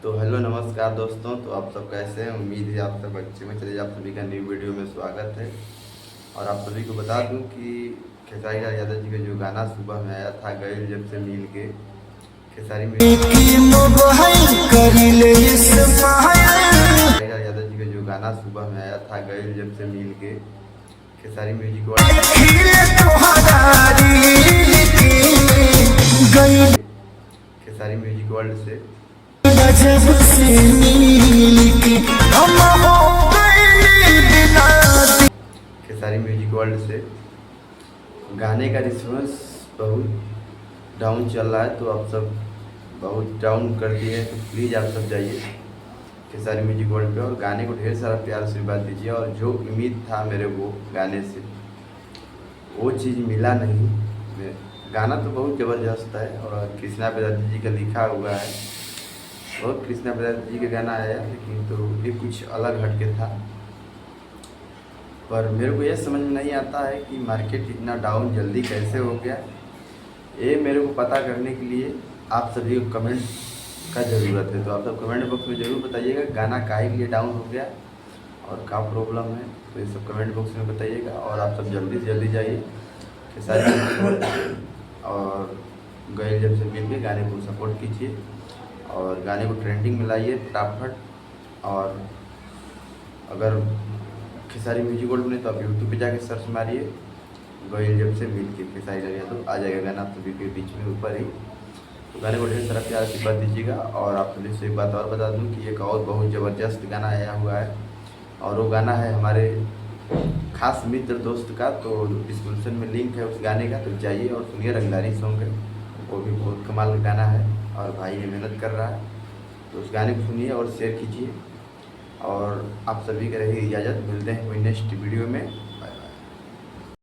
तो हेलो नमस्कार दोस्तों। तो आप सब कैसे हैं? उम्मीद है आप सब अच्छे में। चलिए, आप सभी का न्यू वीडियो में स्वागत है। और आप सभी को बता दूं कि खेसारी लाल यादव जी का जो गाना सुबह में आया था, गए जब से मिल के, खेसारी लाल यादव जी का जो गाना सुबह में आया था, गए जब से मिल के, Khesari music Khesari music world से खेसारी म्यूजिक वर्ल्ड से गाने का रिस्पॉन्स बहुत डाउन चल रहा है। तो आप सब बहुत डाउन कर दिए हैं, तो प्लीज़ आप सब जाइए खेसारी म्यूजिक वर्ल्ड पे और गाने को ढेर सारा प्यार आशीर्वाद दीजिए। और जो उम्मीद था मेरे को गाने से, वो चीज़ मिला नहीं। गाना तो बहुत ज़बरदस्त है और कृष्णा प्रजापति जी का लिखा हुआ है। बहुत कृष्णा प्रजापति जी का गाना आया, लेकिन तो ये कुछ अलग हटके था। पर मेरे को ये समझ में नहीं आता है कि मार्केट इतना डाउन जल्दी कैसे हो गया। ये मेरे को पता करने के लिए आप सभी को कमेंट का ज़रूरत है। तो आप सब कमेंट बॉक्स में ज़रूर बताइएगा गाना काहे के लिए डाउन हो गया और क्या प्रॉब्लम है। तो ये सब कमेंट बॉक्स में बताइएगा। और आप सब जल्दी से जल्दी जाइए खेसारी और गए जब से मिल के गाने को सपोर्ट कीजिए और गाने को ट्रेंडिंग में लाइए फटाफट। और अगर खेसारी म्यूजिक वर्ल्ड में तो आप यूट्यूब पे जाके सर्च मारिए गए जब से मिल के खेसारी लाल यादव, तो आ जाएगा गाना आप सभी के बीच में ऊपर ही। तो गाने को ढेर सारा प्यार आशीर्वाद दीजिएगा। और आप सभी से एक बात और बता दूं कि एक और बहुत ज़बरदस्त गाना आया हुआ है और वो गाना है हमारे खास मित्र दोस्त का। तो डिस्क्रिप्शन में लिंक है उस गाने का, तो जाइए और सुनिए। रंगदारी सॉन्ग है, वो भी बहुत कमाल का गाना है और भाई ये मेहनत कर रहा है। तो उस गाने को सुनिए और शेयर कीजिए। और आप सभी को रही इजाज़त, मिलते हैं कोई नेक्स्ट वीडियो में।